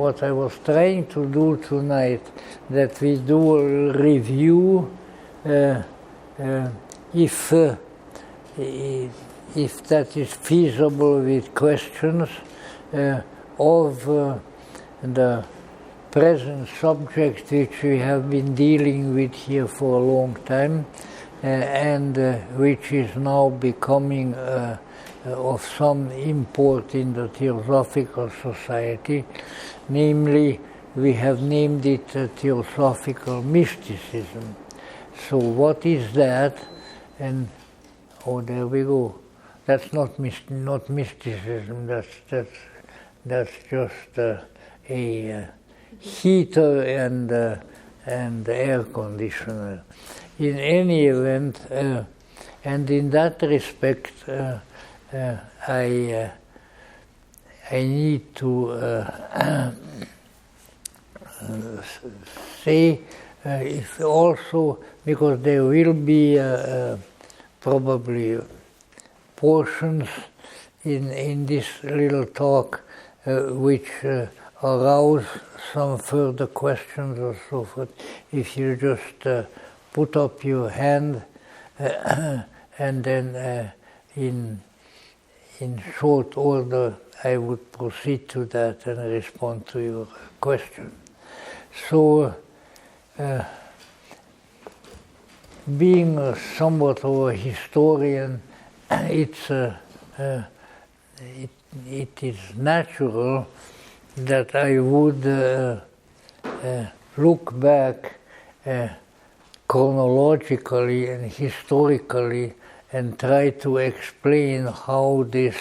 what I was trying to do tonight, that we do a review if that is feasible with questions of the present subject which we have been dealing with here for a long time and which is now becoming of some import in the Theosophical Society. Namely, we have named it Theosophical Mysticism. So what is that? And oh, there we go. That's not mysticism. That's just a heater and air conditioner. In any event, and in that respect, I need to say if also, because there will be probably portions in this little talk which arouse some further questions or so forth. If you just put up your hand and then in short order I would proceed to that and respond to your question. So being somewhat of a historian, it is natural that I would look back chronologically and historically and try to explain how this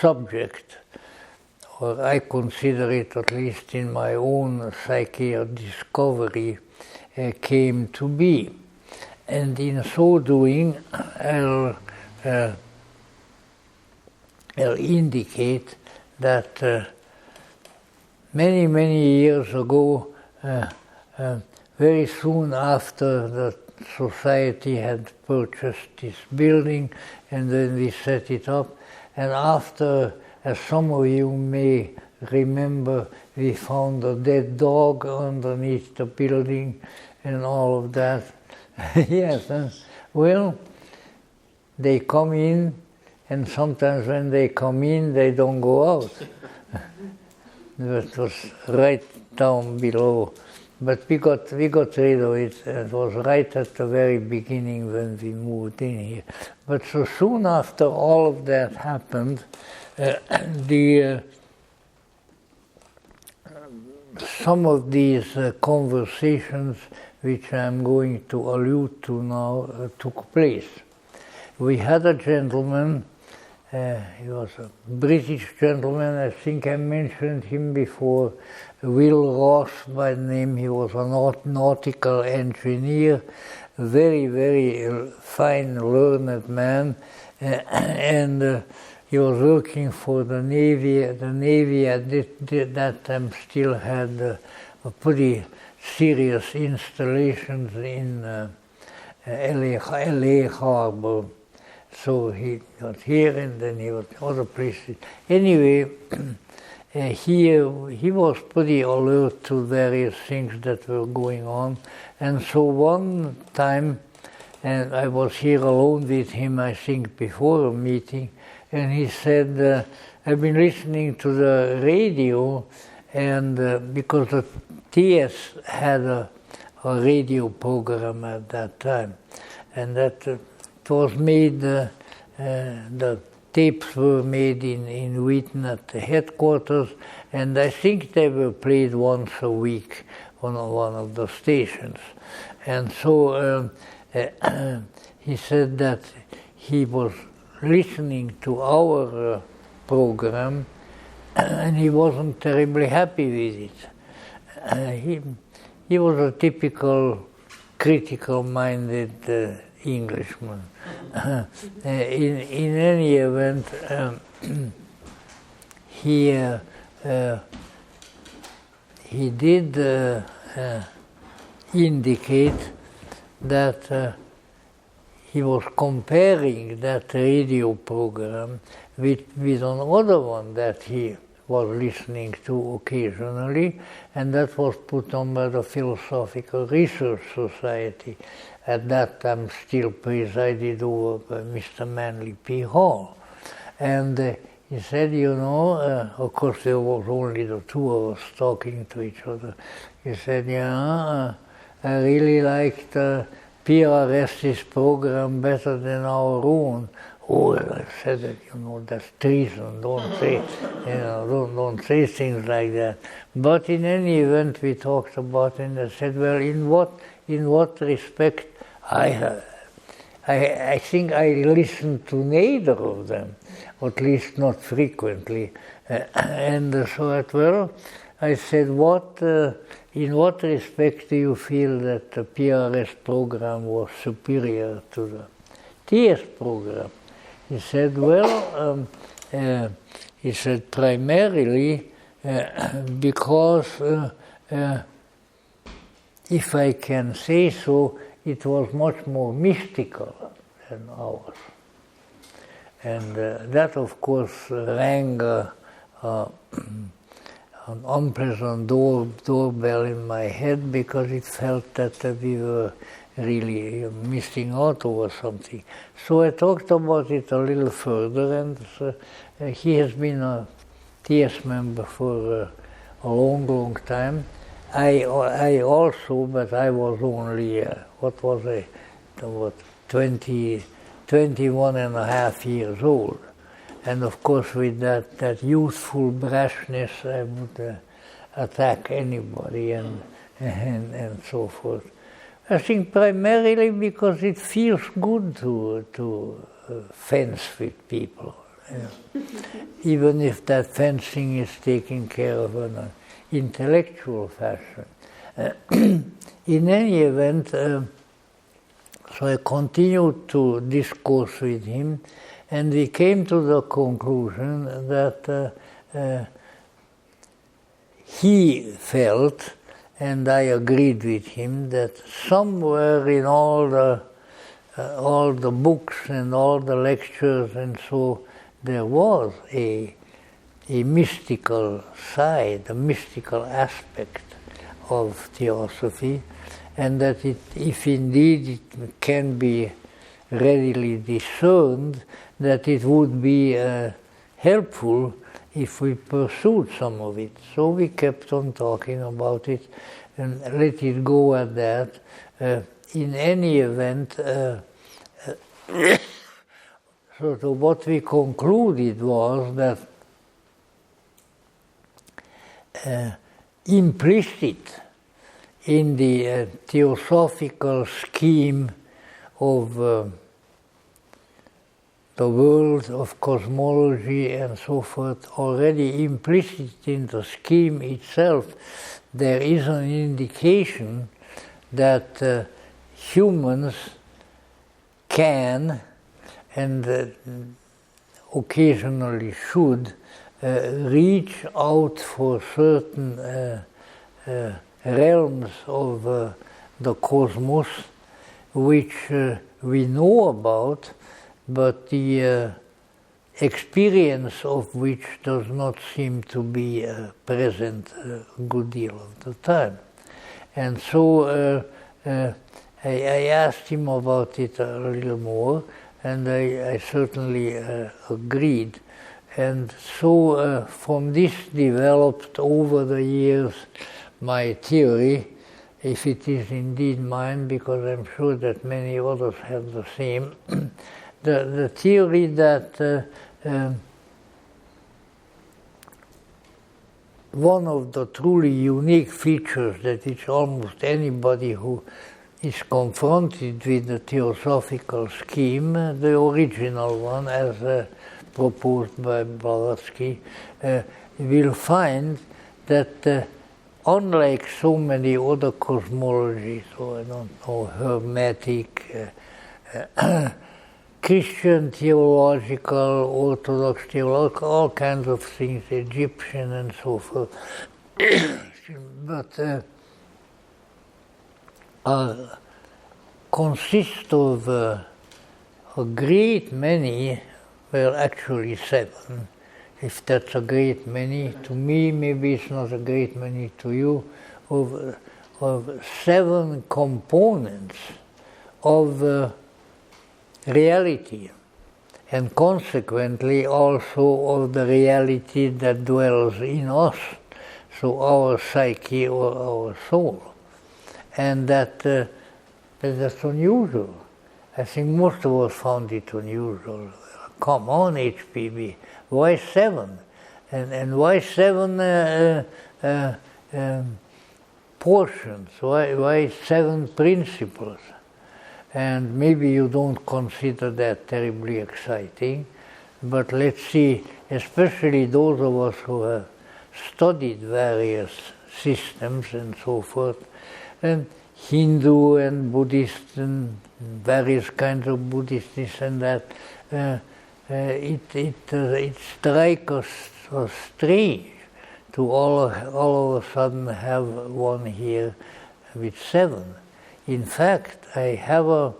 subject, or I consider it at least in my own psyche or discovery, came to be. And in so doing, I'll indicate that many, many years ago, very soon after the society had purchased this building, and then we set it up, and after, as some of you may remember, we found a dead dog underneath the building and all of that. Yes, and well, they come in, and sometimes when they come in, they don't go out. It was right down below. But we got rid of it. It was right at the very beginning when we moved in here. But so soon after all of that happened, some of these conversations which I'm going to allude to now took place. We had a gentleman, he was a British gentleman, I think I mentioned him before, Will Ross by name. He was a nautical engineer, very, very fine, learned man, and he was working for the Navy. The Navy at that time still had a pretty serious installations in LA Harbor. So he was here and then he was other places. Anyway, he was pretty alert to various things that were going on. And so one time, and I was here alone with him, I think, before a meeting, and he said, I've been listening to the radio, and because the TS had a radio program at that time, and that it was made, the tapes were made in Wheaton at the headquarters, and I think they were played once a week on one of the stations. And so he said that he was listening to our program, and he wasn't terribly happy with it. He was a typical critical-minded Englishman. In any event, he did indicate that he was comparing that radio program with another one that he was listening to occasionally, and that was put on by the Philosophical Research Society. At that time still presided over by Mr. Manly P. Hall. And he said, you know, of course there was only the two of us talking to each other. He said, I really liked PRS's program better than our own. Oh, I said that, you know, that's treason. Don't say, don't say things like that. But in any event, we talked about it, and I said, well, in what respect I think I listened to neither of them, or at least not frequently. And so I said, in what respect do you feel that the PRS program was superior to the TS program? He said, well, he said primarily because, if I can say so, it was much more mystical than ours. And that, of course, rang an unpleasant doorbell in my head, because it felt that we were really missing out over something. So I talked about it a little further, and he has been a TS member for a long time. I also, but I was only, 21 and a half years old. And of course with that youthful brashness, I would attack anybody and so forth. I think primarily because it feels good to fence with people, even if that fencing is taken care of in an intellectual fashion. In any event, so I continued to discourse with him, and we came to the conclusion that he felt, and I agreed with him, that somewhere in all the books and all the lectures and so, there was a mystical side, a mystical aspect of theosophy, and that if indeed it can be readily discerned, that it would be helpful if we pursued some of it. So we kept on talking about it and let it go at that. In any event, so what we concluded was that implicit in the theosophical scheme of the world of cosmology and so forth, already implicit in the scheme itself, there is an indication that humans can and occasionally should reach out for certain realms of the cosmos which we know about, but the experience of which does not seem to be present a good deal of the time. And so I asked him about it a little more, and I certainly agreed. And so from this developed over the years my theory, if it is indeed mine, because I'm sure that many others have the same, the theory that one of the truly unique features that which almost anybody who is confronted with the theosophical scheme, the original one as proposed by Blavatsky, will find that unlike so many other cosmologies, so I don't know, Hermetic, Christian theological, Orthodox theological, all kinds of things, Egyptian and so forth, but consist of a great many, well actually 7, if that's a great many, to me maybe it's not a great many to you, of 7 components of reality, and consequently also of the reality that dwells in us, so our psyche or our soul. And that's unusual. I think most of us found it unusual. Come on, HPB, why 7? And why 7 portions? Why 7 principles? And maybe you don't consider that terribly exciting, but let's see, especially those of us who have studied various systems and so forth, and Hindu and Buddhist and various kinds of Buddhist this and that, it strikes us so strange to all of a sudden have one here with 7. In fact, I have a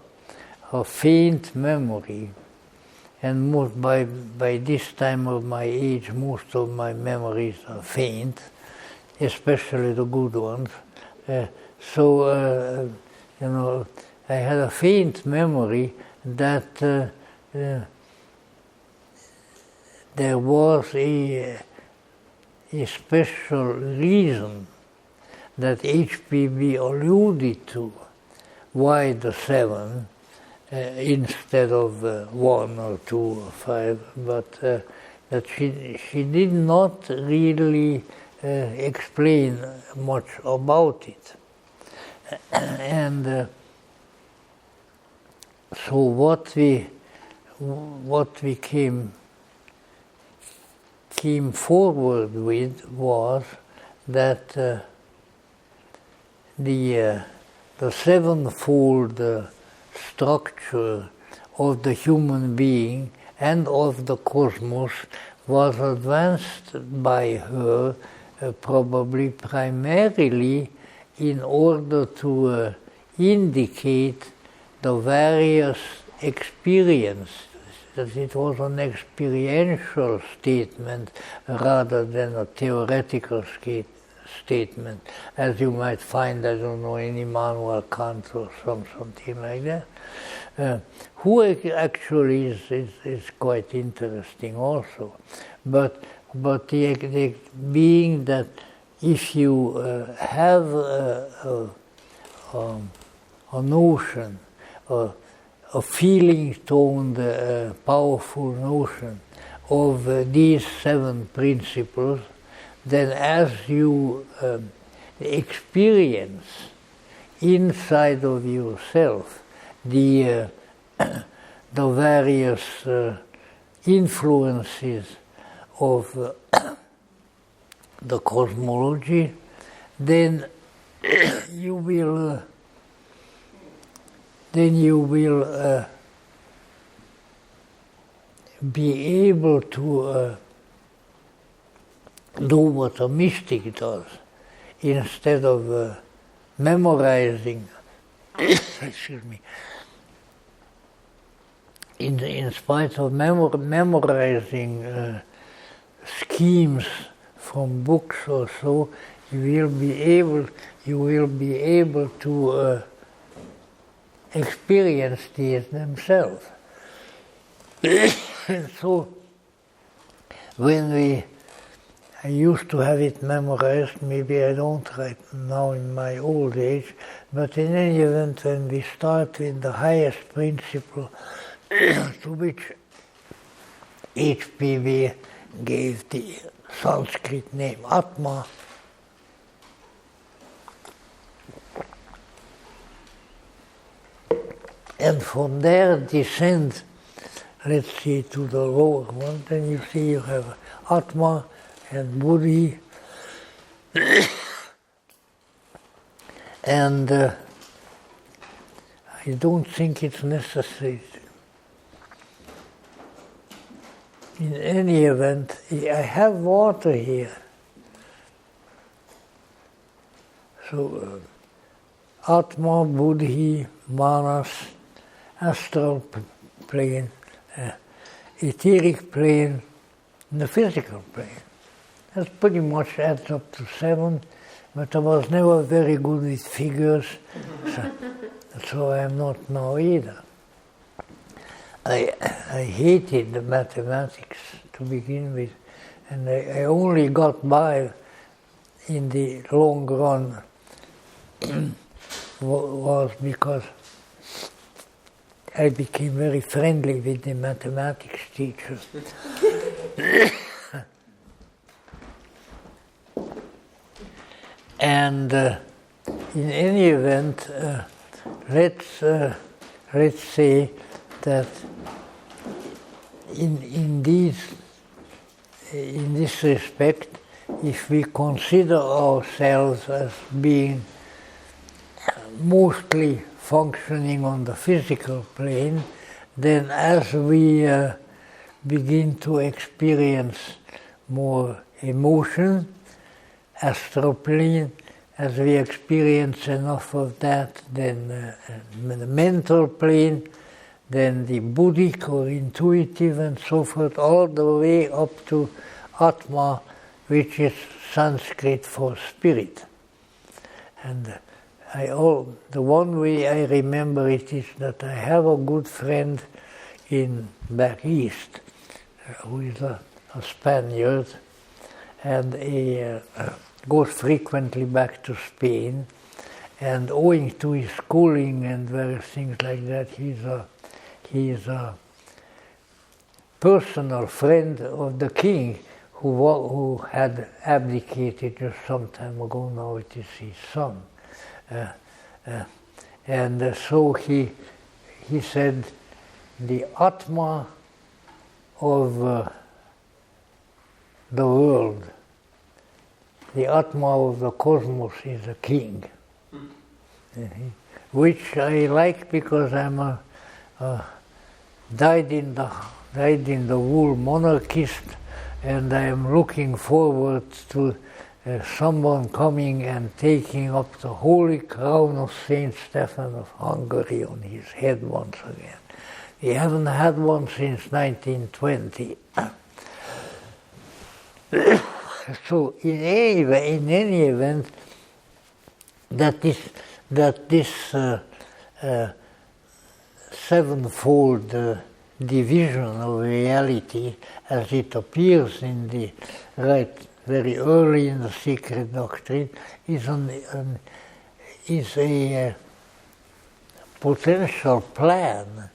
faint memory, and by this time of my age, most of my memories are faint, especially the good ones. So I had a faint memory that there was a special reason that HPB alluded to why the 7 instead of 1 or 2 or 5, but that she did not really explain much about it. And so what we came forward with was that the sevenfold structure of the human being and of the cosmos was advanced by her probably primarily in order to indicate the various experiences, that it was an experiential statement rather than a theoretical statement, as you might find, I don't know, in Immanuel Kant or something like that. Who actually is quite interesting also. But the being that if you have a notion, a feeling-toned, powerful notion of these 7 principles, then as you experience inside of yourself the various influences of the cosmology, then you will be able to do what a mystic does. Instead of memorizing, excuse me, in spite of memorizing schemes from books or so, you will be able to experience these themselves. And so, when I used to have it memorized, maybe I don't right now in my old age, but in any event, when we start with the highest principle, to which HPV gave the Sanskrit name Atma, and from there descend, let's see, to the lower one, then you see you have Atma and Buddhi, and I don't think it's necessary. In any event, I have water here. So, Atma, Buddhi, Manas, astral plane, etheric plane, in the physical plane. That pretty much adds up to 7, but I was never very good with figures, so I'm not now either. I hated the mathematics to begin with, and I only got by in the long run was because I became very friendly with the mathematics teacher. And in any event, let's say that in this respect, if we consider ourselves as being mostly functioning on the physical plane, then as we begin to experience more emotion, astral plane, as we experience enough of that, then the mental plane, then the Buddhic or intuitive and so forth, all the way up to Atma, which is Sanskrit for spirit. And the one way I remember it is that I have a good friend back east, who is a Spaniard, and he goes frequently back to Spain, and owing to his schooling and various things like that, he is a personal friend of the king who had abdicated just some time ago. Now it is his son. And so he said the Atma of the world, the Atma of the cosmos is a king, which I like because I'm a dyed-in-the-wool monarchist, and I am looking forward to someone coming and taking up the holy crown of Saint Stephan of Hungary on his head once again. We haven't had one since 1920. So in any event, that this sevenfold division of reality, as it appears very early in the secret doctrine, is a potential plan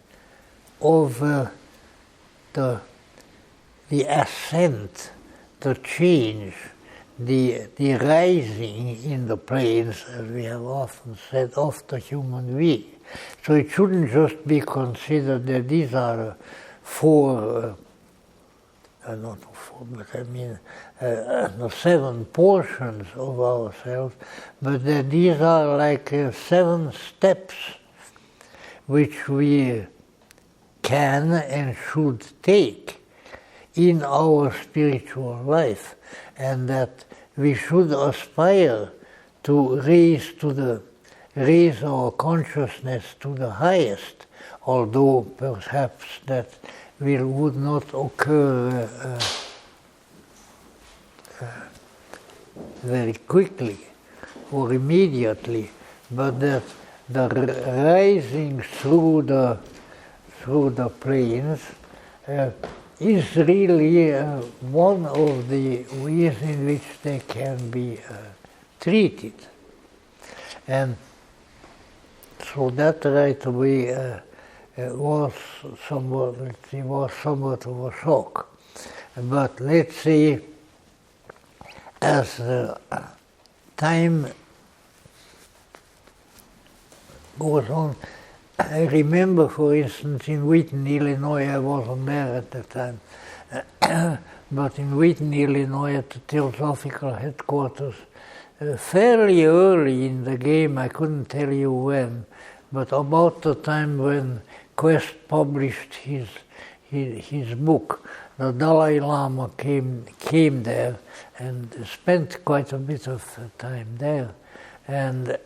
of the ascent, the change, the rising in the planes, as we have often said, of the human being. So it shouldn't just be considered that these are the 7 portions of ourselves, but that these are like 7 steps which we can and should take in our spiritual life, and that we should aspire to raise our consciousness to the highest, although perhaps that would not occur very quickly or immediately, but that the rising through the planes is really one of the ways in which they can be treated. And so that right away was somewhat of a shock. But let's say, as time goes on, I remember, for instance, in Wheaton, Illinois, I wasn't there at the time, but in Wheaton, Illinois, at the Theosophical headquarters, fairly early in the game, I couldn't tell you when, but about the time when Quest published his book, the Dalai Lama came there and spent quite a bit of time there, and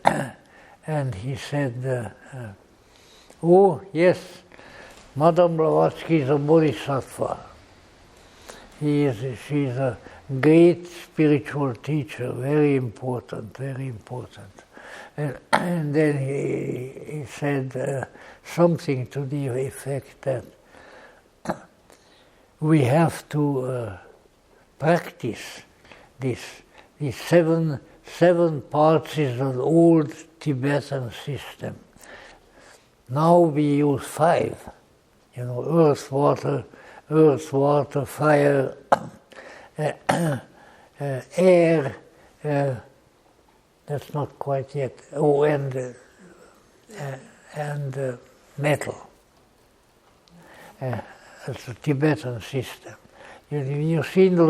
he said, oh yes, Madame Blavatsky is a bodhisattva. She's a great spiritual teacher, very important, very important. And then he said something to the effect that we have to practice these seven parts is an old Tibetan system. Now we use 5, earth, water, fire, air, that's not quite yet, and metal. It's a Tibetan system. You've seen the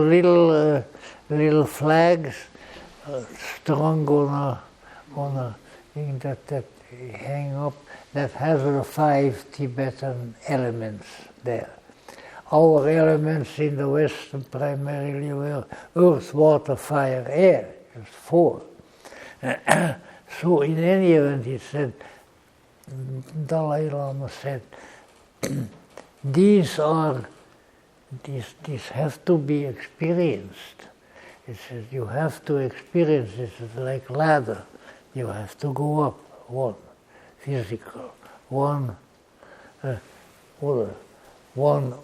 little flags strung on a thing that hang up that has the 5 Tibetan elements there. Our elements in the West primarily were earth, water, fire, air. It's 4. So in any event, he said, Dalai Lama said, these have to be experienced. It says you have to experience this. It's like ladder. You have to go up one physical, one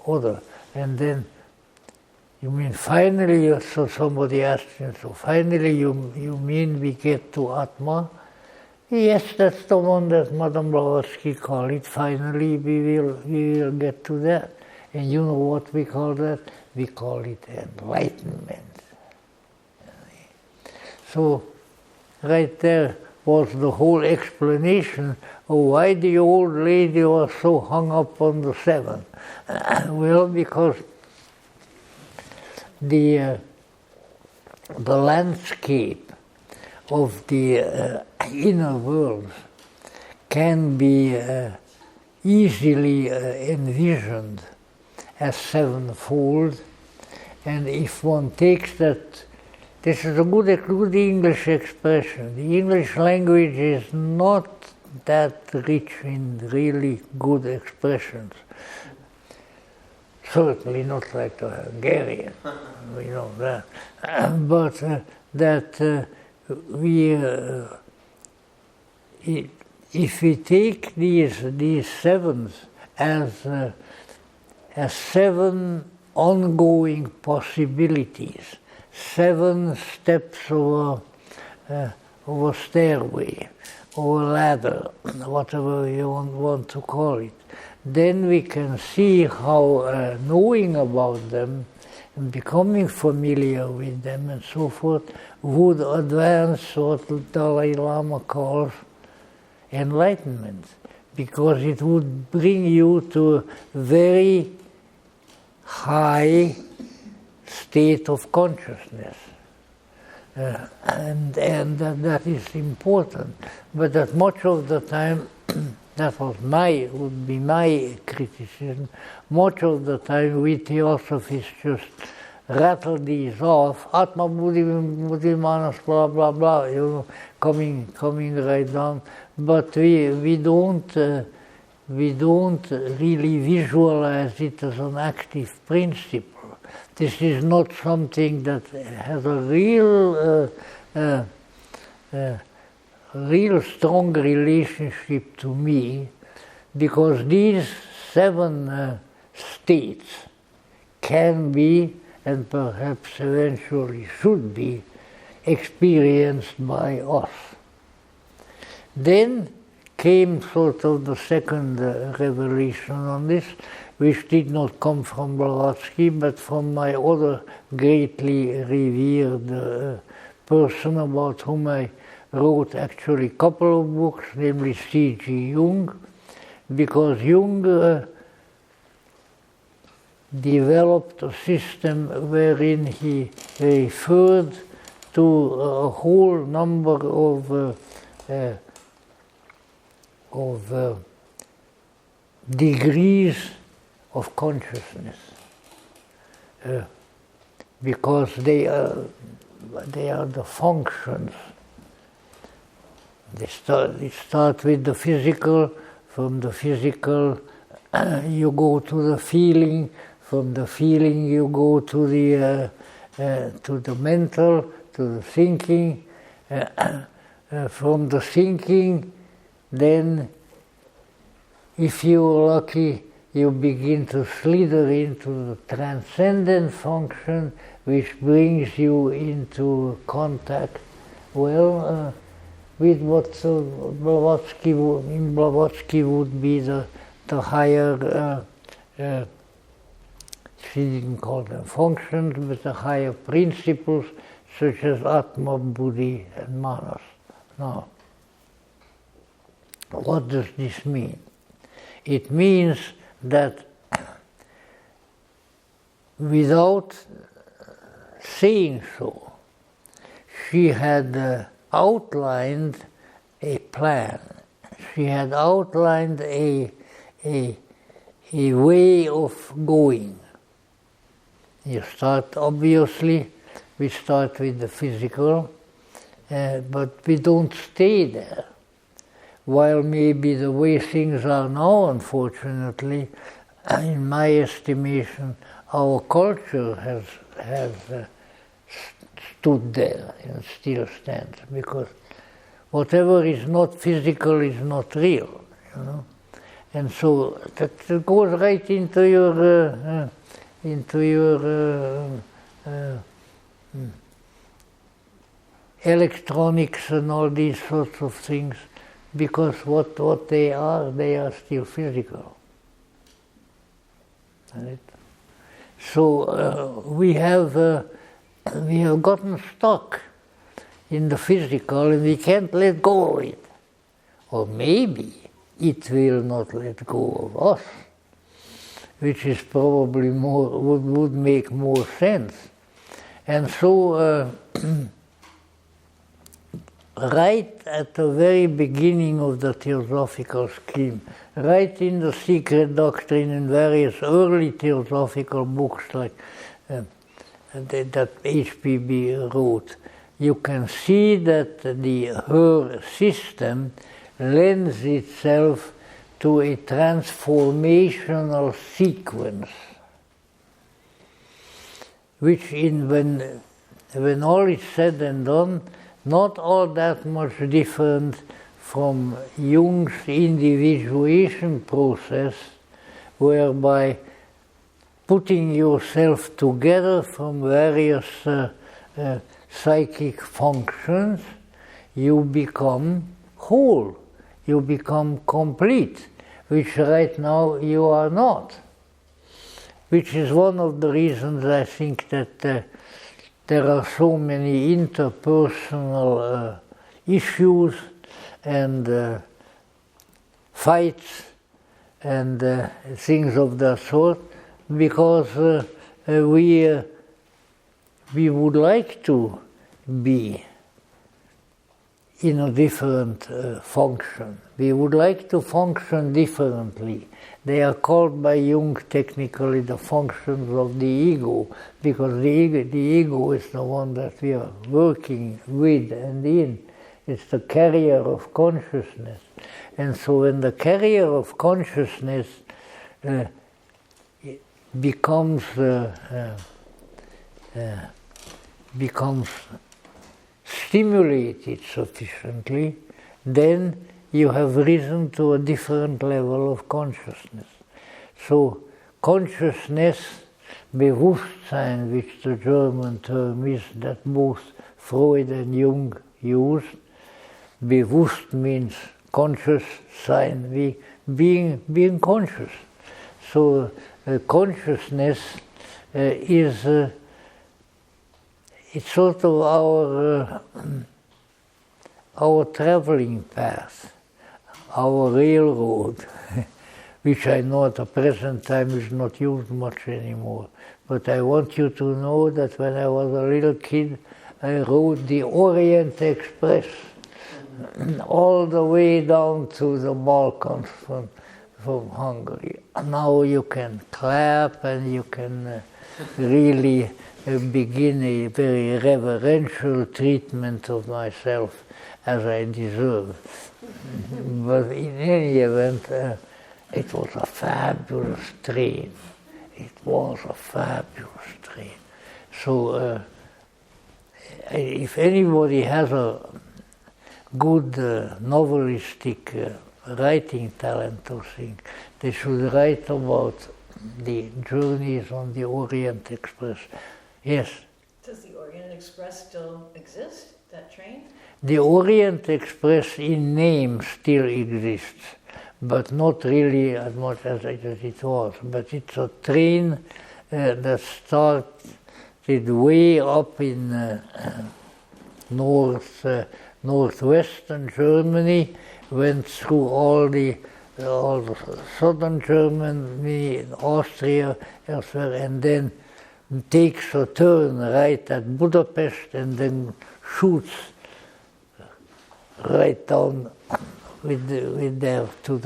other, and then you mean finally. So somebody asked me, so finally you mean we get to Atma? Yes, that's the one that Madame Blavatsky called it. Finally, we will get to that. And you know what we call that? We call it enlightenment. So, right there was the whole explanation of why the old lady was so hung up on the 7. Well, because the landscape of the inner world can be easily envisioned as 7-fold, and if one takes that, this is a good English expression. The English language is not that rich in really good expressions. Certainly not like the Hungarian, we know that. But that if we take these 7s as 7 ongoing possibilities, 7 steps of a stairway or a ladder, whatever you want to call it, then we can see how knowing about them and becoming familiar with them and so forth would advance what the Dalai Lama calls enlightenment, because it would bring you to a very high state of consciousness. And that is important. But that much of the time, that would be my criticism, much of the time we theosophists just rattle these off, Atma Buddhi Manas, blah, blah, blah, coming right down, but we don't really visualize it as an active principle. This is not something that has a real strong relationship to me, because these 7 states can be, and perhaps eventually should be, experienced by us. Then came sort of the second revelation on this, which did not come from Blavatsky, but from my other greatly revered person about whom I wrote actually a couple of books, namely C.G. Jung, because Jung developed a system wherein he referred to a whole number of degrees of consciousness, because they are the functions. They start with the physical. From the physical, you go to the feeling. From the feeling you go to the mental, to the thinking. From the thinking, then, if you're lucky, you begin to slither into the transcendent function, which brings you into contact, with what Blavatsky would be the higher, she didn't call them functions, but the higher principles, such as Atma, Buddhi, and Manas. Now, what does this mean? It means that without saying so, she had outlined a plan. She had outlined a way of going. You start, obviously, we start with the physical, but we don't stay there. While maybe the way things are now, unfortunately, in my estimation, our culture has stood there and still stands, because whatever is not physical is not real, you know. And so that goes right into your electronics and all these sorts of things, because what they are still physical. Right? So we have gotten stuck in the physical, and we can't let go of it. Or maybe it will not let go of us, which is probably would make more sense. And so right at the very beginning of the theosophical scheme, right in the Secret Doctrine and various early theosophical books like that H.P.B. wrote, you can see that her system lends itself to a transformational sequence, which when all is said and done, not all that much different from Jung's individuation process, whereby putting yourself together from various psychic functions, you become whole, you become complete, which right now you are not. Which is one of the reasons I think that there are so many interpersonal issues and fights and things of that sort, because we would like to be in a different function. We would like to function differently. They are called by Jung technically the functions of the ego, because the ego is the one that we are working with and in. It's the carrier of consciousness. And so when the carrier of consciousness becomes stimulated sufficiently, then you have risen to a different level of consciousness. So consciousness, Bewusstsein, which the German term is, that both Freud and Jung used. Bewusst means conscious, sein, being conscious. So consciousness is it's sort of our traveling path, our railroad, which I know at the present time is not used much anymore. But I want you to know that when I was a little kid, I rode the Orient Express all the way down to the Balkans from Hungary. Now you can clap and you can really begin a very reverential treatment of myself as I deserve. But in any event, it was a fabulous train. it was a fabulous train. So if anybody has a good novelistic writing talent or thing, they should write about the journeys on the Orient Express. Yes? Does the Orient Express still exist, that train? The Orient Express in name still exists, but not really as much as it was. But it's a train that started way up in northwestern Germany, went through all the southern Germany, Austria, elsewhere, and then takes a turn right at Budapest and then shoots right down with there to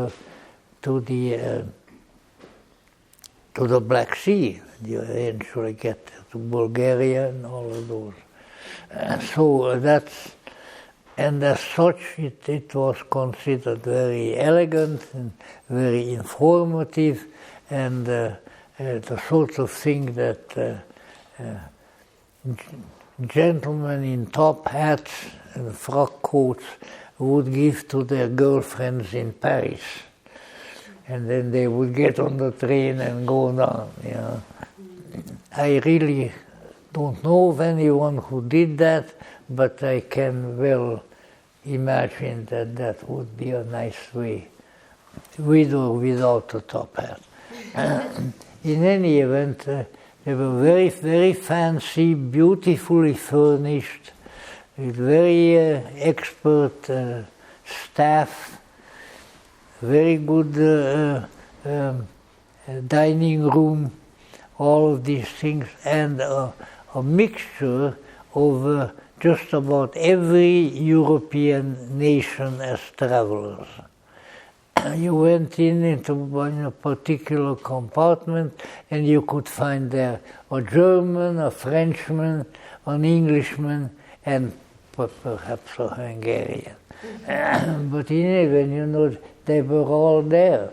the Black Sea. You eventually get to Bulgaria and all of those. So that's, and as such, it was considered very elegant and very informative, and the sort of thing that gentlemen in top hats and frock coats would give to their girlfriends in Paris. And then they would get on the train and go down. You know. I really don't know of anyone who did that, but I can well imagine that that would be a nice way, with or without a top hat. In any event, they were very, very fancy, beautifully furnished, with very expert staff, very good dining room, all of these things, and a mixture of just about every European nation as travelers. You went into a particular compartment and you could find there a German, a Frenchman, an Englishman, and perhaps a Hungarian. But in any event, you know, they were all there.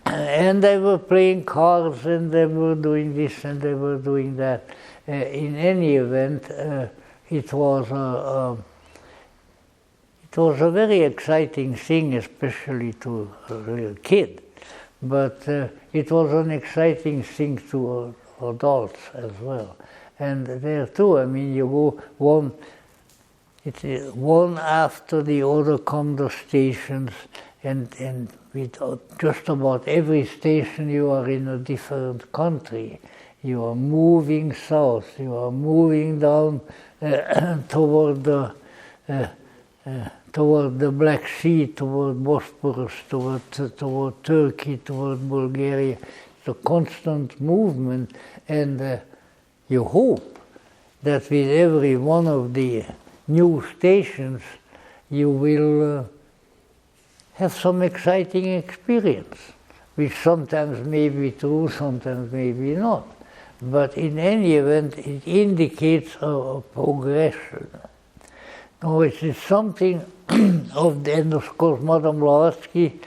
And they were playing cards, and they were doing this, and they were doing that. In any event, it was a very exciting thing, especially to a little kid. But it was an exciting thing to adults as well. And there too, I mean, you go one after the other come the stations, and with just about every station you are in a different country. You are moving south, you are moving down toward the Black Sea, toward Bosporus, toward Turkey, toward Bulgaria. It's a constant movement, and you hope that with every one of the new stations you will have some exciting experience, which sometimes may be true, sometimes may be not. But in any event, it indicates a progression. No, it is something of the end, of course, Madame Blavatsky,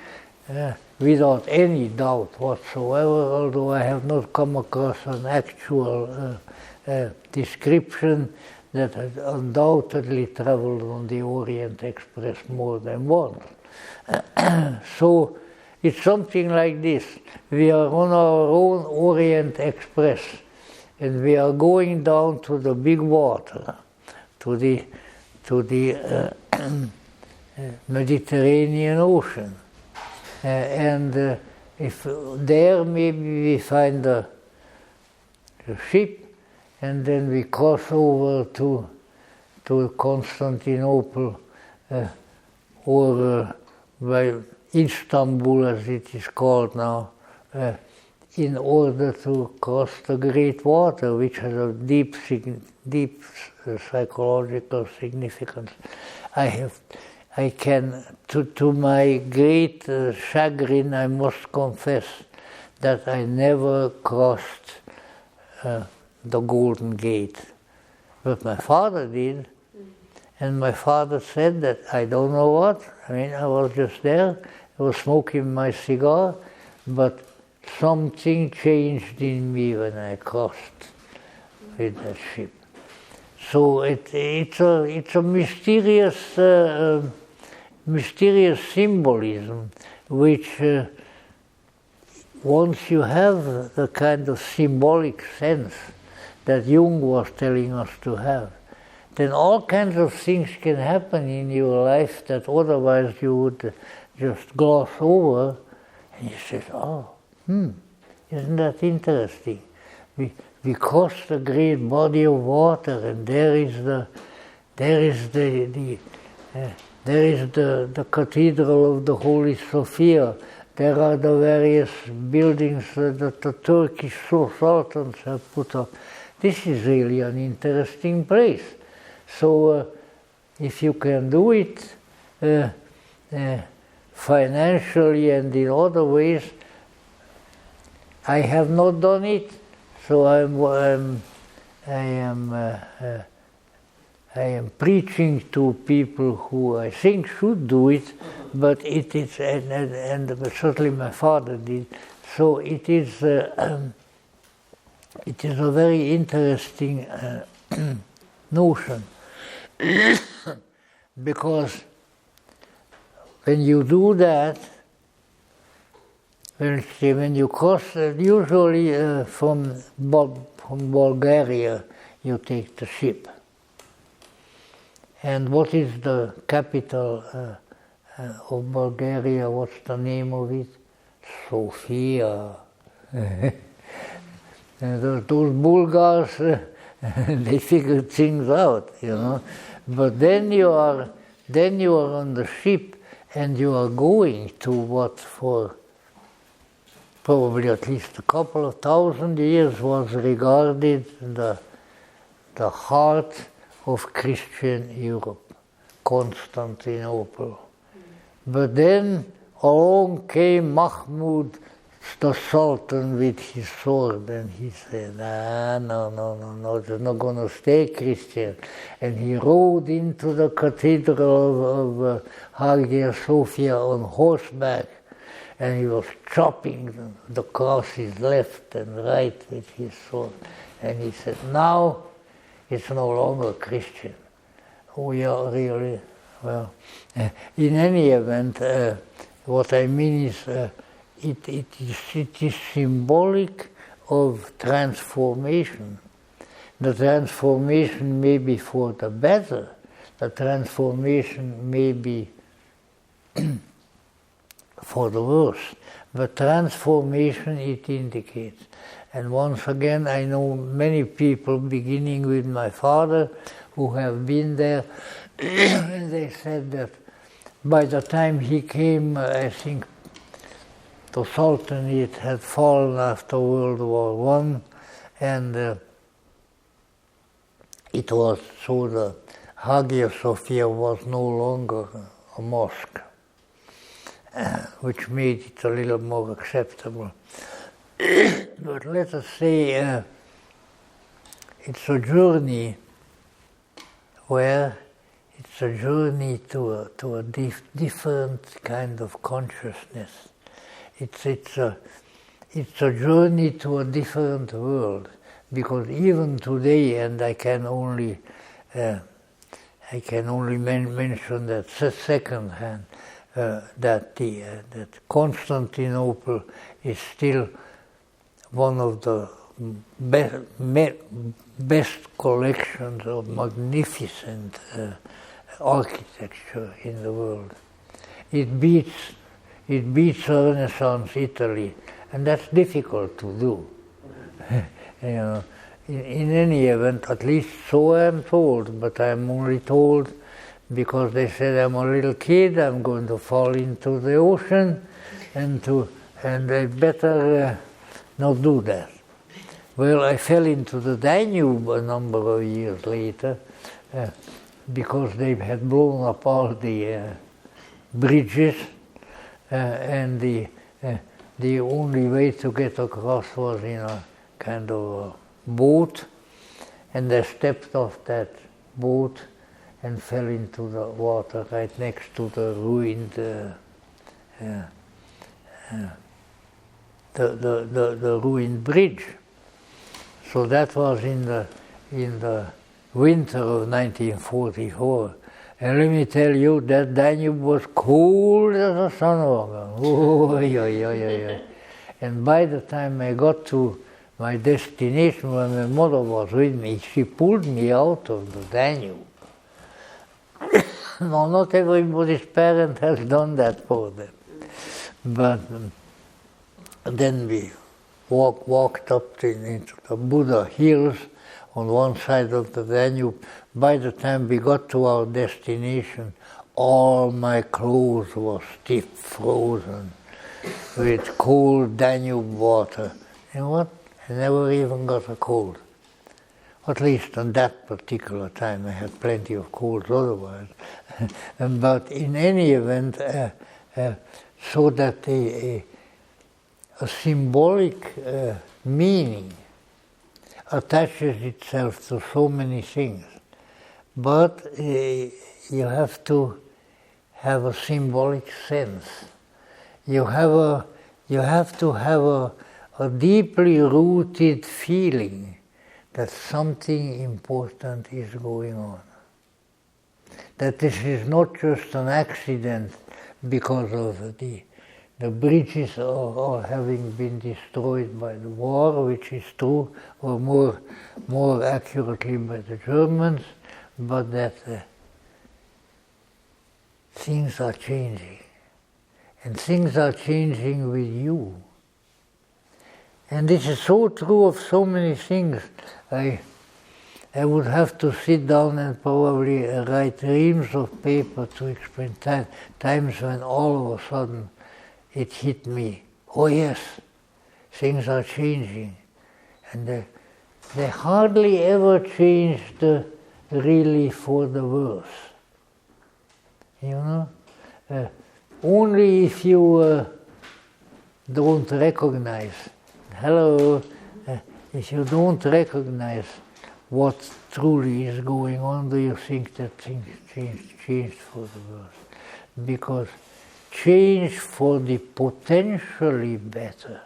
without any doubt whatsoever, although I have not come across an actual description, that had undoubtedly traveled on the Orient Express more than once. So it's something like this. We are on our own Orient Express, and we are going down to the big water, to the Mediterranean Ocean. And if there maybe we find the ship, and then we cross over to Constantinople, or by Istanbul, as it is called now, in order to cross the Great Water, which has a deep psychological significance. I can, to my great chagrin, I must confess that I never crossed the Golden Gate. But my father did, and my father said that, I don't know what, I mean, I was just there, I was smoking my cigar, but something changed in me when I crossed with that ship. So it's a mysterious symbolism, which once you have the kind of symbolic sense that Jung was telling us to have, then all kinds of things can happen in your life that otherwise you would just gloss over, and you say, oh, isn't that interesting? We crossed a great body of water, and there is the Cathedral of the Holy Sophia. There are the various buildings that the Turkish sultans have put up. This is really an interesting place. So if you can do it financially and in other ways, I have not done it, so I am preaching to people who I think should do it, but it is, and certainly my father did. So it is a very interesting notion, because when you do that, when you cross, usually from Bulgaria, you take the ship. And what is the capital of Bulgaria? What's the name of it? Sofia. And those Bulgars, they figured things out, you know. But then you are on the ship, and you are going to what for probably at least a couple of thousand years was regarded the heart of Christian Europe, Constantinople. But then along came Mahmud, the Sultan, with his sword, and he said, no, it's not going to stay Christian. And he rode into the cathedral of Hagia Sophia on horseback, and he was chopping the crosses left and right with his sword. And he said, now it's no longer Christian. We are really, well, in any event, what I mean is, it is symbolic of transformation. The transformation may be for the better, the transformation may be for the worse, but transformation it indicates. And once again, I know many people, beginning with my father, who have been there, and they said that by the time he came, I think the Sultanate had fallen after World War I, and it was so the Hagia Sophia was no longer a mosque, which made it a little more acceptable. But let us say it's a journey where it's a journey to a different kind of consciousness. It's a journey to a different world, because even today, and I can only mention that second hand, that Constantinople is still one of the best collections of magnificent architecture in the world. It beats Renaissance Italy, and that's difficult to do. You know, in any event, at least so I am told, but I'm only told because they said I'm a little kid, I'm going to fall into the ocean, and I better not do that. Well, I fell into the Danube a number of years later, because they had blown up all the bridges, and the only way to get across was in a kind of a boat, and I stepped off that boat and fell into the water right next to the ruined the ruined bridge. So that was in the winter of 1944. And let me tell you, that Danube was cold as a sun. Oh, and by the time I got to my destination, when my mother was with me, she pulled me out of the Danube. No, not everybody's parent has done that for them. But then we walked up into the Buddha Hills on one side of the Danube. By the time we got to our destination, all my clothes were stiff frozen with cold Danube water. You know what? I never even got a cold. At least on that particular time. I had plenty of colds otherwise. But in any event, so that a symbolic meaning attaches itself to so many things. But you have to have a symbolic sense. You have to have a deeply rooted feeling that something important is going on. That this is not just an accident because of the bridges are having been destroyed by the war, which is true, or more accurately by the Germans, but that things are changing. And things are changing with you. And this is so true of so many things. I would have to sit down and probably write reams of paper to explain times when all of a sudden it hit me. Oh yes, things are changing. And they hardly ever changed really for the worse. You know? Only if you don't recognize, if you don't recognize what truly is going on, do you think that things changed for the worse? Because change for the potentially better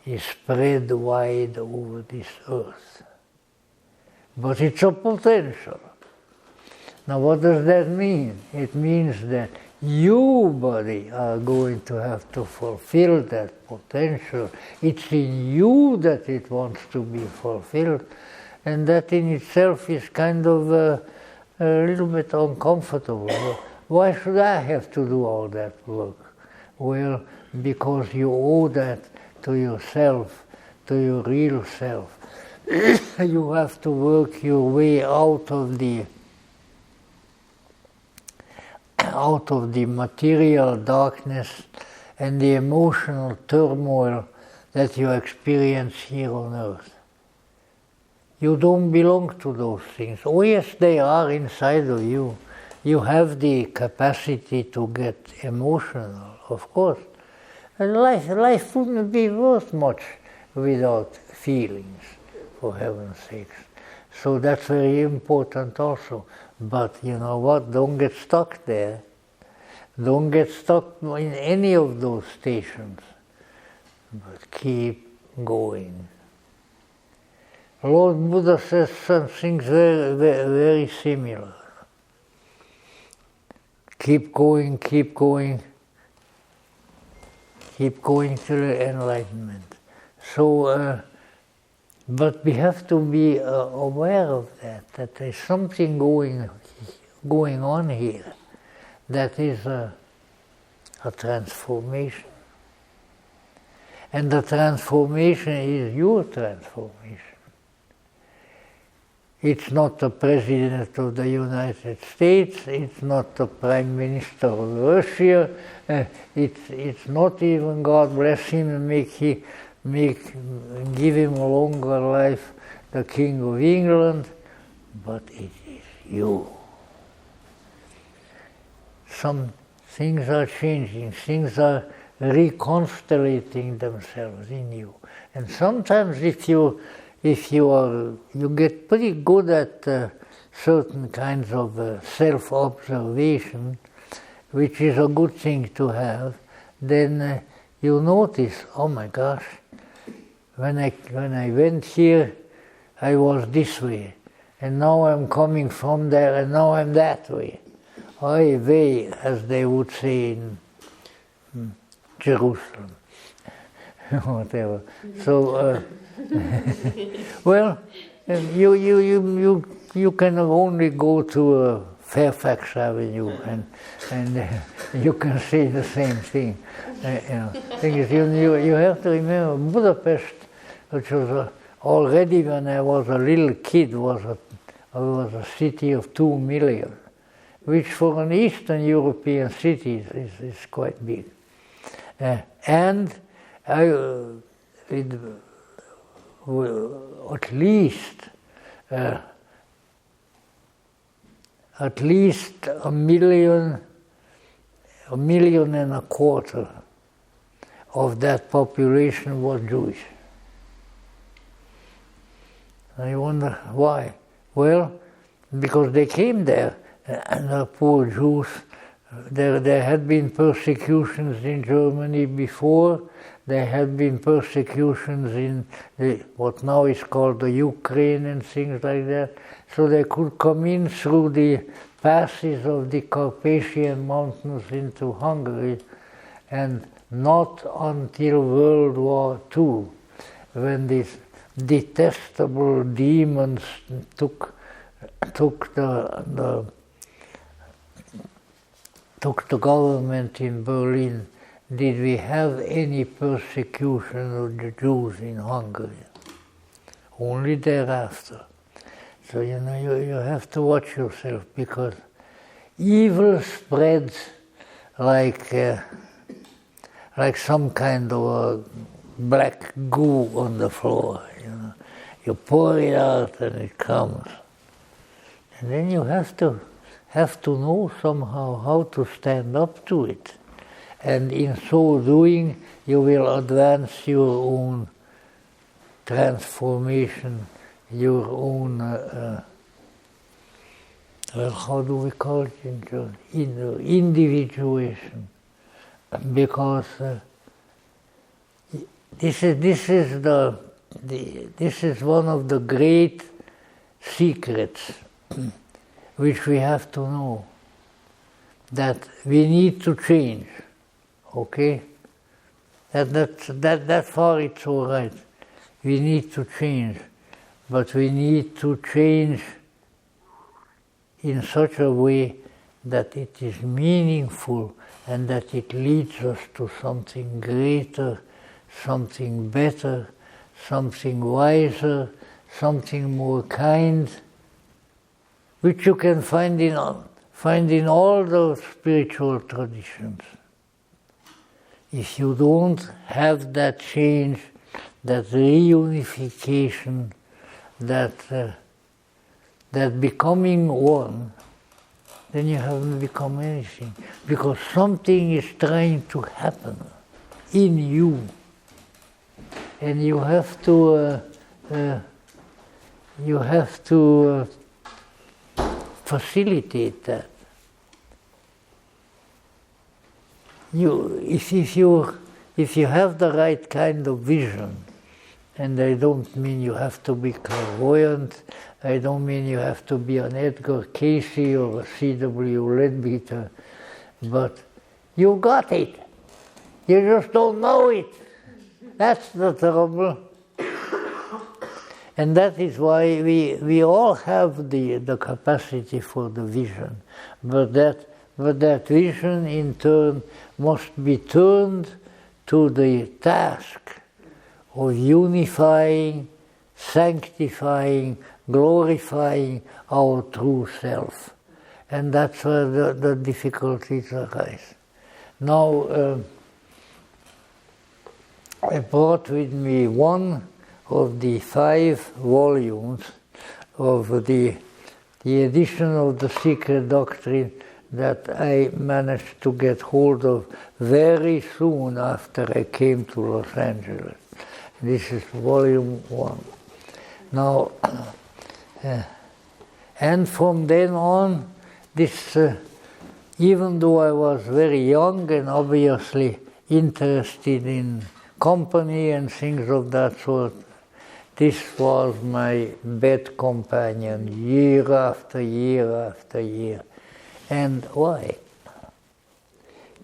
is spread wide over this earth. But it's a potential. Now what does that mean? It means that you, body, are going to have to fulfill that potential. It's in you that it wants to be fulfilled, and that in itself is kind of a little bit uncomfortable. Why should I have to do all that work? Well, because you owe that to yourself, to your real self. You have to work your way out of the material darkness and the emotional turmoil that you experience here on earth. You don't belong to those things. Oh yes, they are inside of you. You have the capacity to get emotional, of course. And life wouldn't be worth much without feelings, for heaven's sakes. So that's very important also. But you know what? Don't get stuck there. Don't get stuck in any of those stations. But keep going. Lord Buddha says something very, very similar. Keep going, keep going. Keep going to the enlightenment. So, but we have to be aware of that there's something going on here that is a transformation. And the transformation is your transformation. It's not the President of the United States, it's not the Prime Minister of Russia, it's not even, God bless him and give him a longer life, the King of England, but it is you. Some things are changing, things are reconstellating themselves in you. And sometimes if you get pretty good at certain kinds of self-observation, which is a good thing to have, then you notice, oh my gosh, when I went here, I was this way, and now I'm coming from there, and now I'm that way. Oy vey, as they would say in Jerusalem, whatever. So, well, you can only go to Fairfax Avenue, and you can say the same thing. Thing is, you have to remember Budapest, which was already when I was a little kid, was a city of 2 million, which for an Eastern European city is quite big. And at least a million and a quarter of that population was Jewish. I wonder why. Well, because they came there, and the poor Jews, there had been persecutions in Germany before, there had been persecutions in what now is called the Ukraine and things like that, so they could come in through the passes of the Carpathian Mountains into Hungary, and not until World War II, when these detestable demons took the government in Berlin, did we have any persecution of the Jews in Hungary. Only thereafter. So you have to watch yourself, because evil spreads like some kind of a black goo on the floor. You pour it out and it comes, and then you have to know somehow how to stand up to it, and in so doing you will advance your own transformation, your own how do we call it in German? Individuation, because this is one of the great secrets which we have to know, that we need to change. Okay, that far it's all right. We need to change, but we need to change in such a way that it is meaningful and that it leads us to something greater, something better, something wiser, something more kind, which you can find in all the spiritual traditions. If you don't have that change, that reunification, that becoming one, then you haven't become anything, because something is trying to happen in you, and you have to facilitate that. If you have the right kind of vision, and I don't mean you have to be clairvoyant, I don't mean you have to be an Edgar Casey or a C.W. Leadbeater, but you got it. You just don't know it. That's the trouble. And that is why we all have the capacity for the vision, but that vision in turn must be turned to the task of unifying, sanctifying, glorifying our true self. And that's where the difficulties arise. Now, I brought with me one of the 5 volumes of the edition of the Secret Doctrine that I managed to get hold of very soon after I came to Los Angeles. This is volume 1. Now, and from then on, this, even though I was very young and obviously interested in company and things of that sort. This was my bed companion year after year after year. And why?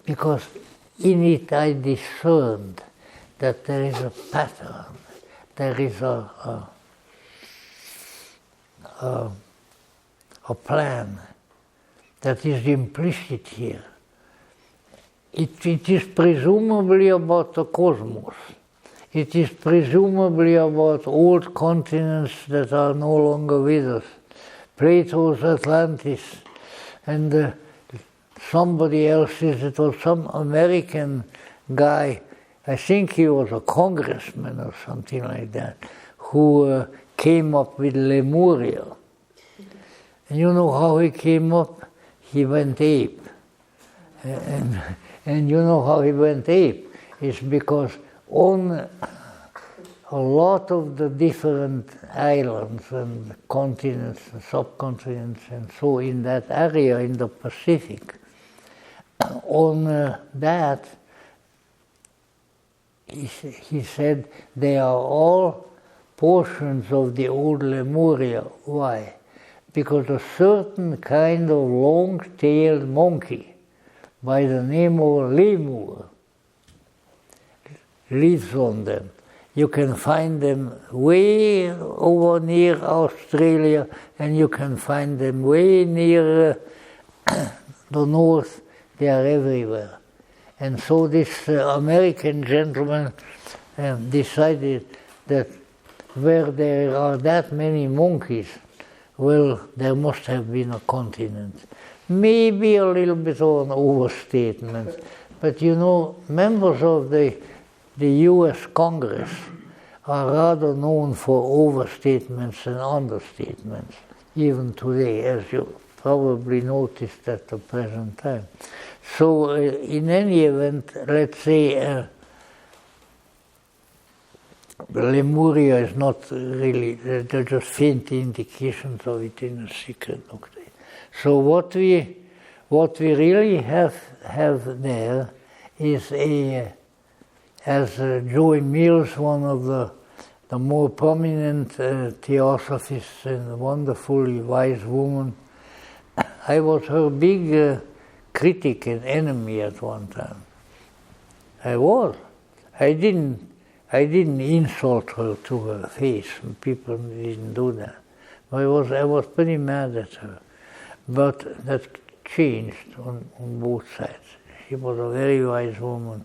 Because in it I discerned that there is a pattern, there is a plan that is implicit here. It is presumably about the cosmos. It is presumably about old continents that are no longer with us. Plato's Atlantis, and somebody else's, it was some American guy, I think he was a congressman or something like that, who came up with Lemuria. And you know how he came up? He went ape. And you know how he went ape? It's because on a lot of the different islands and continents and subcontinents and so in that area in the Pacific, on that, he said they are all portions of the old Lemuria. Why? Because a certain kind of long-tailed monkey by the name of lemur lives on them. You can find them way over near Australia, and you can find them way near the north. They are everywhere. And so this American gentleman decided that where there are that many monkeys, well, there must have been a continent. Maybe a little bit of an overstatement, but you know, members of the US Congress are rather known for overstatements and understatements, even today, as you probably noticed at the present time. So in any event, let's say Lemuria is not really, they're just faint indications of it in the secret doctrine. So what we really have there is as Joey Mills, one of the more prominent theosophists and a wonderfully wise woman, I was her big critic and enemy at one time. I was. I didn't insult her to her face. People didn't do that. I was pretty mad at her. But that changed on both sides. She was a very wise woman.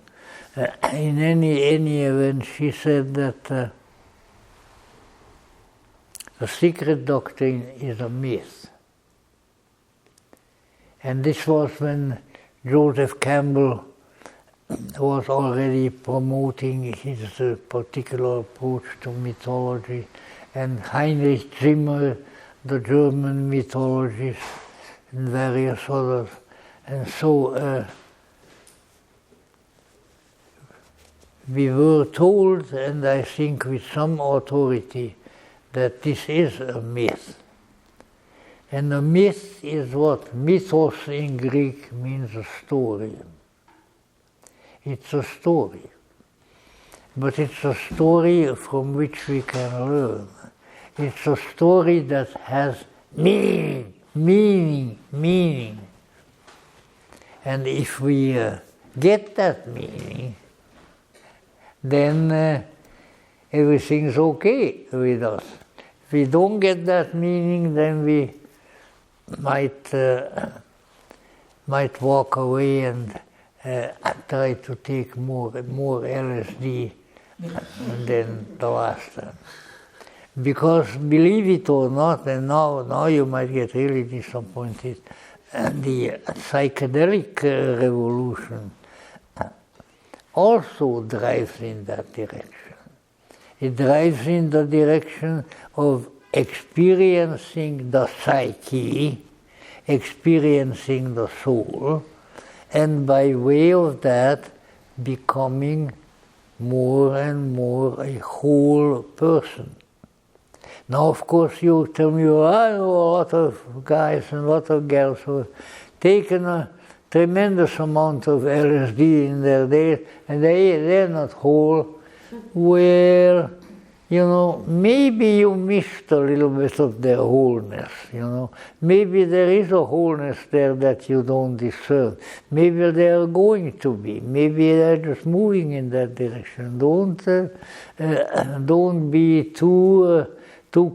In any event, she said that the secret doctrine is a myth. And this was when Joseph Campbell was already promoting his particular approach to mythology, and Heinrich Zimmer, the German mythologist, and various others. And so we were told, and I think with some authority, that this is a myth. And a myth is what? Mythos in Greek means a story. It's a story. But it's a story from which we can learn. It's a story that has meaning. And if we get that meaning, then everything's okay with us. If we don't get that meaning, then we might walk away and try to take more LSD than the last time. Because believe it or not, and now you might get really disappointed, the psychedelic revolution also drives in that direction. It drives in the direction of experiencing the psyche, experiencing the soul, and by way of that becoming more and more a whole person. Now, of course, you tell me, I know a lot of guys and a lot of girls who have taken tremendous amount of LSD in their days, and they're not whole. Well, you know, maybe you missed a little bit of their wholeness, you know. Maybe there is a wholeness there that you don't discern. Maybe they are going to be. Maybe they're just moving in that direction. Don't be too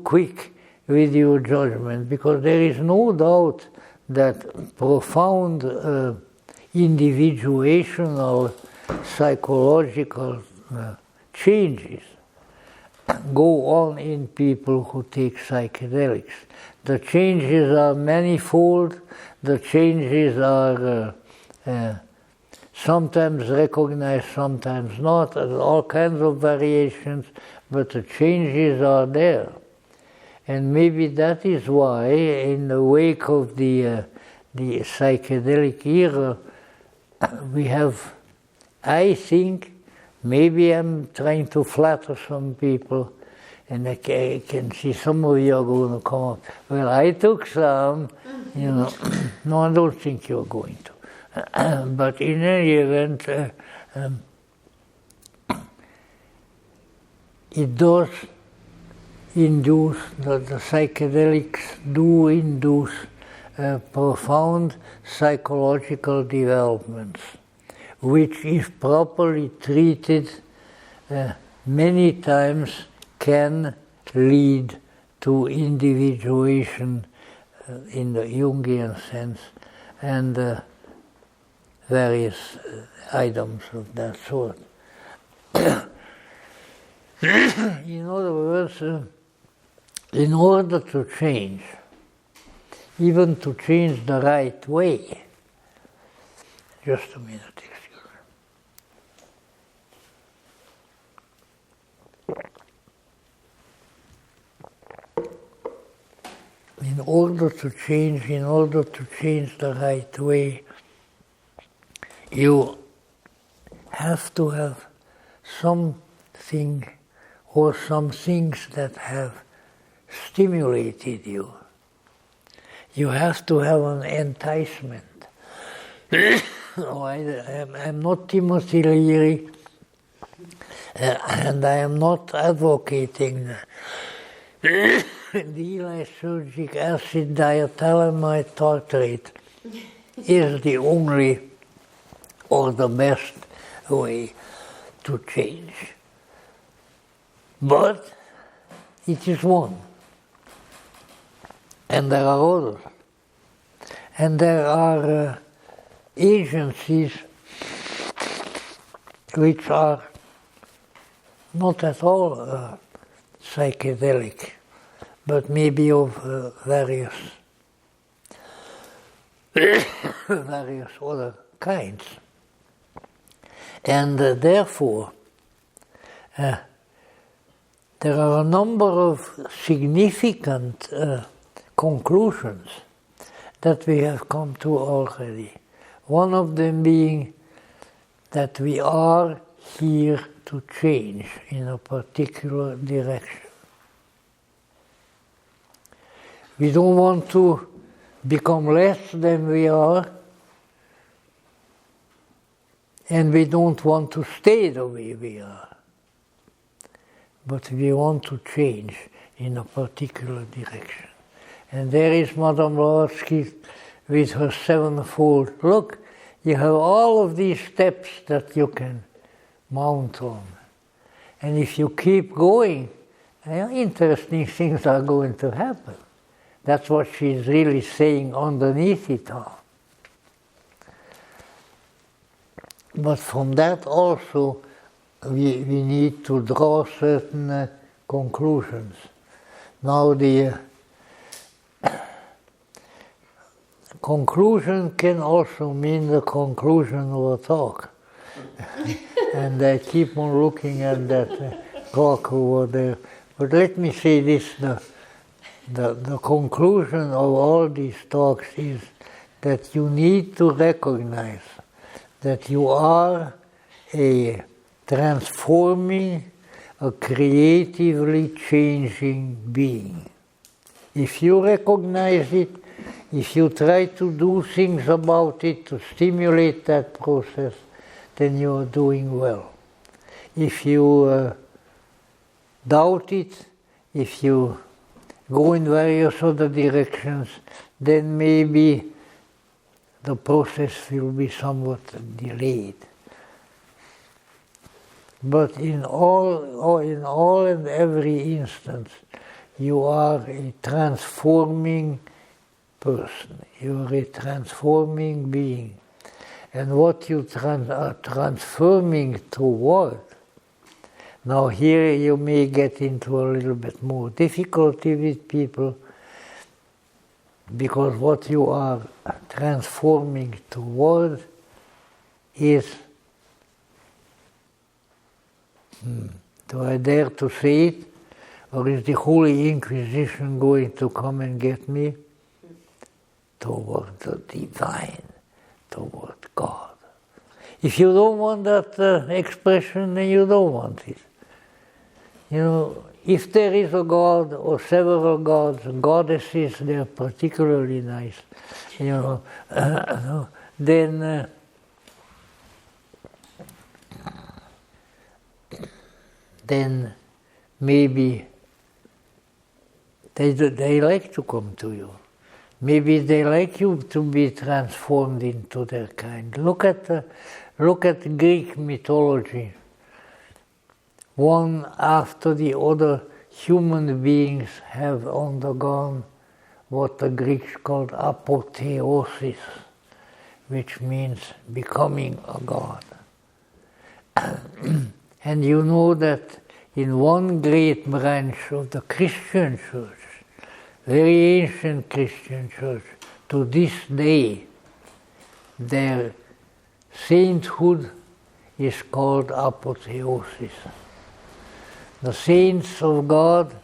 quick with your judgment, because there is no doubt that profound individuational psychological changes go on in people who take psychedelics. The changes are manifold, the changes are sometimes recognized, sometimes not, all kinds of variations, but the changes are there. And maybe that is why, in the wake of the psychedelic era, we have, I think, maybe I'm trying to flatter some people, and I can see some of you are going to come up. Well, I took some, you know. No, I don't think you're going to. But in any event, it does induce, the psychedelics do induce profound psychological developments, which, if properly treated, many times can lead to individuation in the Jungian sense, and various items of that sort. In other words, in order to change, even to change the right way, just a minute, excuse me. In order to change the right way, you have to have something or some things that have stimulated you. You have to have an enticement. I'm not Timothy Leary, and I am not advocating the lysergic acid diethylamide tartrate is the only or the best way to change. But it is one. And there are others. And there are agencies which are not at all psychedelic, but maybe of various other kinds. And therefore, there are a number of significant conclusions that we have come to already. One of them being that we are here to change in a particular direction. We don't want to become less than we are, and we don't want to stay the way we are. But we want to change in a particular direction. And there is Madame Blavatsky with her sevenfold. Look, you have all of these steps that you can mount on. And if you keep going, interesting things are going to happen. That's what she's really saying underneath it all. But from that also, we need to draw certain conclusions. Now the conclusion can also mean the conclusion of a talk. And I keep on looking at that clock over there. But let me say this, the conclusion of all these talks is that you need to recognize that you are a transforming, a creatively changing being. If you recognize it, If you try to do things about it to stimulate that process, then you are doing well. If you doubt it, if you go in various other directions, then maybe the process will be somewhat delayed. But in all and every instance, you are a transforming person. You are a transforming being. And what you are transforming toward, now here you may get into a little bit more difficulty with people, because what you are transforming toward is, do I dare to say it? Or is the Holy Inquisition going to come and get me? Toward the divine, toward God. If you don't want that expression, then you don't want it. You know, if there is a God or several gods, goddesses, they're particularly nice, you know, then maybe they like to come to you. Maybe they like you to be transformed into their kind. Look at Greek mythology. One after the other, human beings have undergone what the Greeks called apotheosis, which means becoming a god. And you know that in one great branch of the Christian church, very ancient Christian church, to this day, their sainthood is called apotheosis. The saints of God,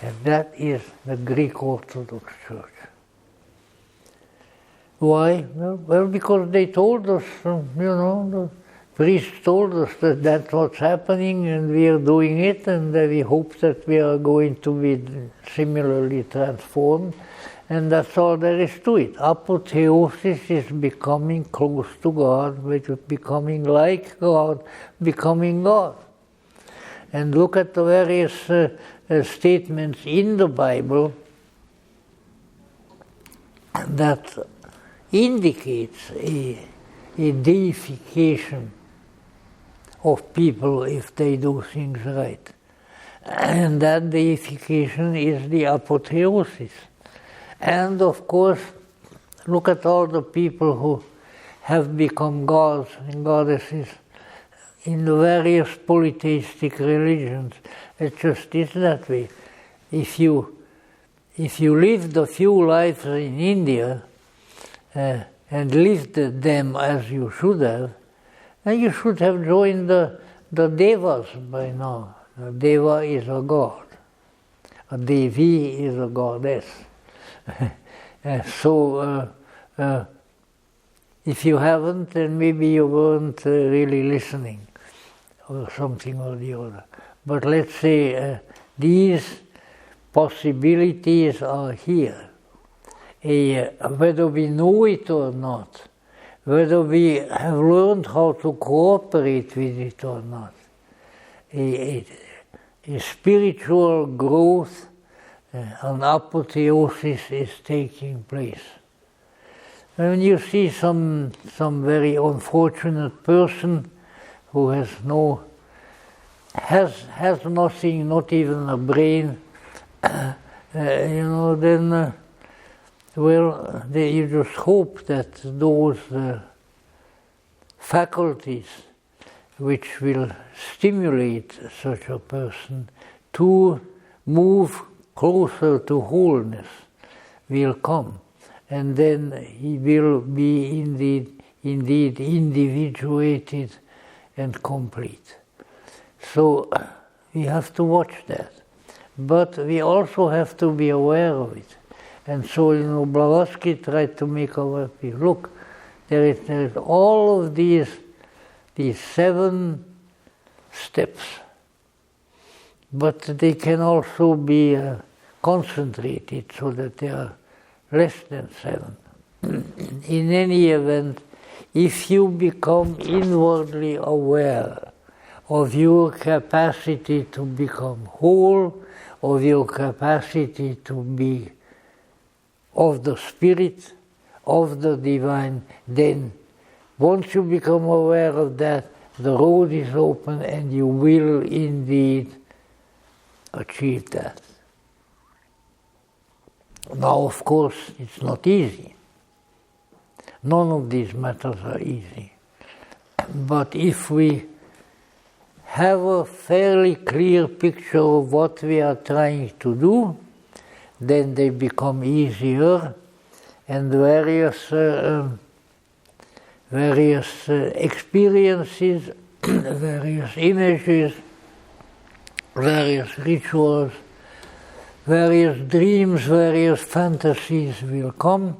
and that is the Greek Orthodox Church. Why? Well, because they told us, the priest told us that that's what's happening and we are doing it, and we hope that we are going to be similarly transformed, and that's all there is to it. Apotheosis is becoming close to God, which is becoming like God, becoming God. And look at the various statements in the Bible that indicates a deification of people if they do things right. And that deification is the apotheosis. And of course, look at all the people who have become gods and goddesses in the various polytheistic religions. It just is that way. If you lived a few lives in India and lived them as you should have, then you should have joined the devas by now. A deva is a god. A devi is a goddess. If you haven't, then maybe you weren't really listening, or something or the other. But let's say these possibilities are here. Whether we know it or not, whether we have learned how to cooperate with it or not, a spiritual growth, an apotheosis is taking place. When you see some very unfortunate person who has nothing, not even a brain, then you just hope that those faculties which will stimulate such a person to move closer to wholeness will come. And then he will be indeed individuated and complete. So we have to watch that. But we also have to be aware of it. And so, Blavatsky tried to make our people look. There is all of these 7 steps, but they can also be concentrated so that they are less than 7. In any event, if you become inwardly aware of your capacity to become whole, of your capacity to be of the Spirit, of the Divine, then once you become aware of that, the road is open and you will indeed achieve that. Now, of course, it's not easy. None of these matters are easy. But if we have a fairly clear picture of what we are trying to do, then they become easier, and various experiences, various images, various rituals, various dreams, various fantasies will come,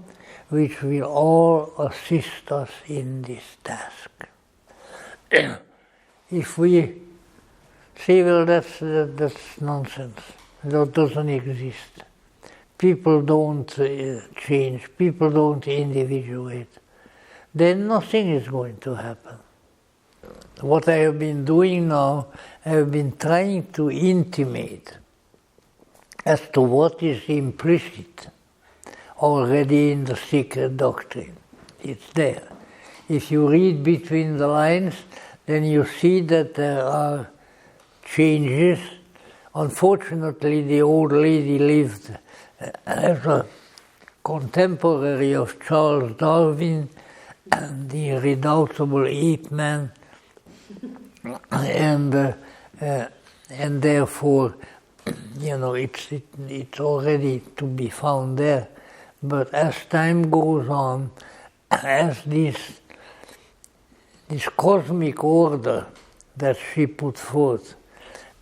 which will all assist us in this task. If we say, well, that's nonsense, that doesn't exist, people don't change, people don't individuate, then nothing is going to happen. What I have been doing now, I have been trying to intimate as to what is implicit already in the secret doctrine. It's there. If you read between the lines, then you see that there are changes. Unfortunately, the old lady lived as a contemporary of Charles Darwin and the redoubtable ape man, and therefore, it's already to be found there. But as time goes on, as this cosmic order that she put forth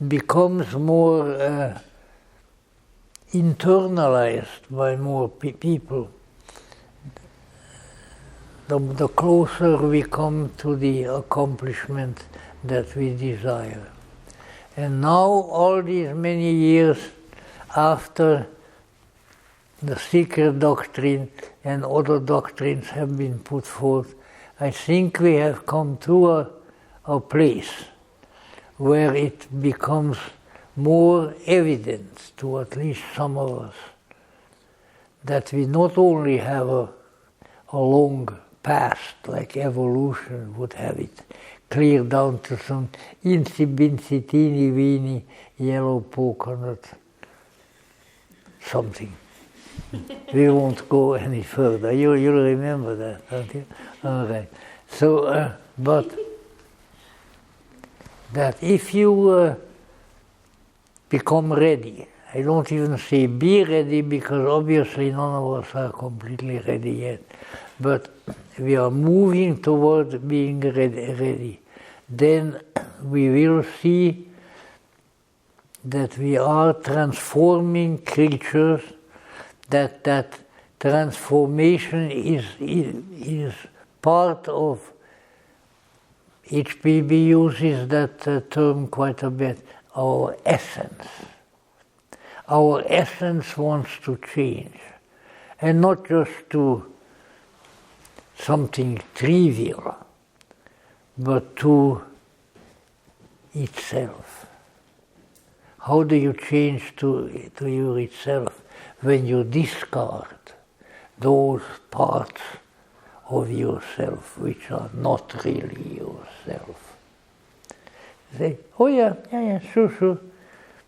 becomes more internalized by more people, the closer we come to the accomplishment that we desire. And now, all these many years after the secret doctrine and other doctrines have been put forth, I think we have come to a place where it becomes more evident to at least some of us that we not only have a long past, like evolution would have it, clear down to some insy-binsy, teeny-weeny yellow polka nut something. We won't go any further. You'll remember that, don't you? All right. So, but that if you become ready, I don't even say be ready, because obviously none of us are completely ready yet, but we are moving toward being ready. Then we will see that we are transforming creatures, that transformation is part of, HPB uses that term quite a bit, our essence. Our essence wants to change, and not just to something trivial, but to itself. How do you change to your itself? When you discard those parts of yourself which are not really yourself. Say, oh yeah, sure,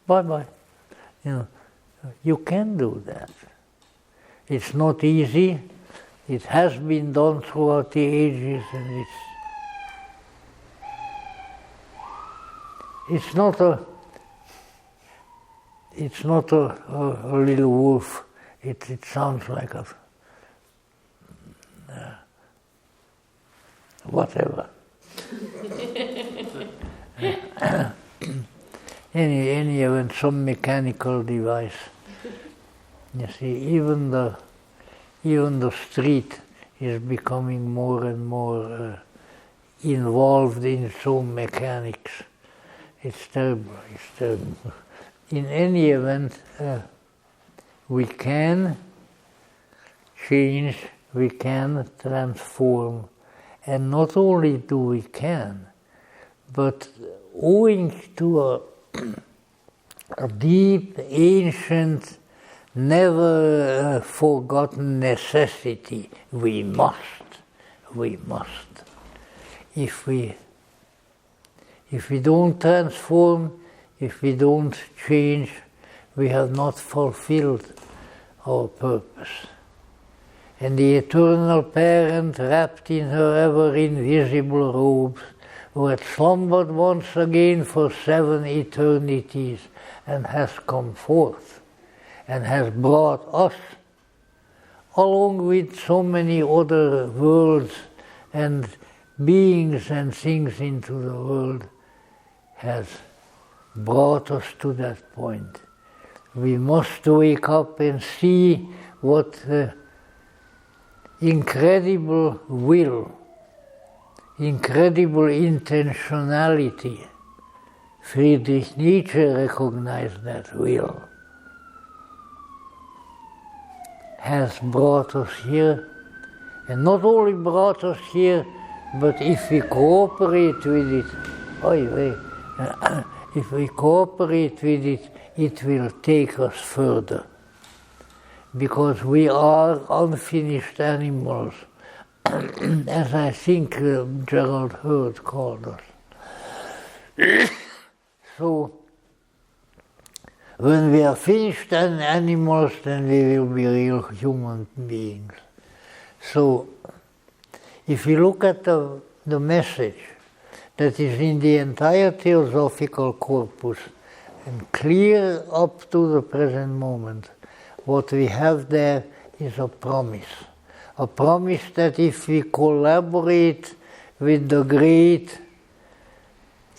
bye. You can do that. It's not easy. It has been done throughout the ages, and it's not a little wolf. It sounds like a whatever. Any event, some mechanical device. You see, even the street is becoming more and more involved in its own mechanics. It's terrible. In any event, we can change, we can transform. And not only do we can, but owing to a deep, ancient, never forgotten necessity, we must. If we don't transform, if we don't change, we have not fulfilled our purpose. And the eternal parent, wrapped in her ever invisible robes, who had slumbered once again for 7 eternities, and has come forth, and has brought us, along with so many other worlds and beings and things into the world, has brought us to that point. We must wake up and see what incredible will, incredible intentionality. Friedrich Nietzsche recognized that will. Has brought us here, and not only brought us here, but if we cooperate with it, if we cooperate with it, it will take us further. Because we are unfinished animals, as I think Gerald Hurd called us. So, when we are finished animals, then we will be real human beings. So, if you look at the message that is in the entire theosophical corpus, and clear up to the present moment, what we have there is a promise. A promise that if we collaborate with the great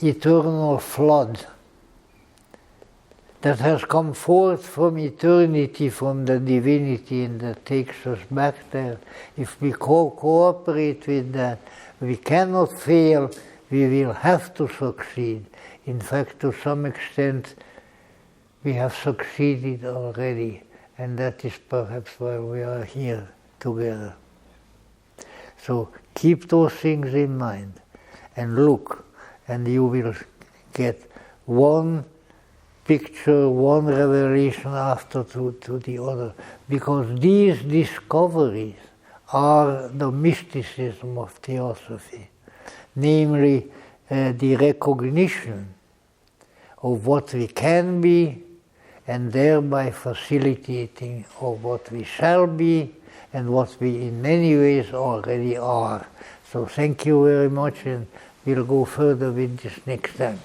eternal flood that has come forth from eternity, from the divinity, and that takes us back there, if we cooperate with that, we cannot fail, we will have to succeed. In fact, to some extent, we have succeeded already, and that is perhaps why we are here together. So keep those things in mind, and look, and you will get one picture, one revelation after to the other, because these discoveries are the mysticism of theosophy, namely the recognition of what we can be, and thereby facilitating of what we shall be, and what we in many ways already are. So thank you very much, and we'll go further with this next time.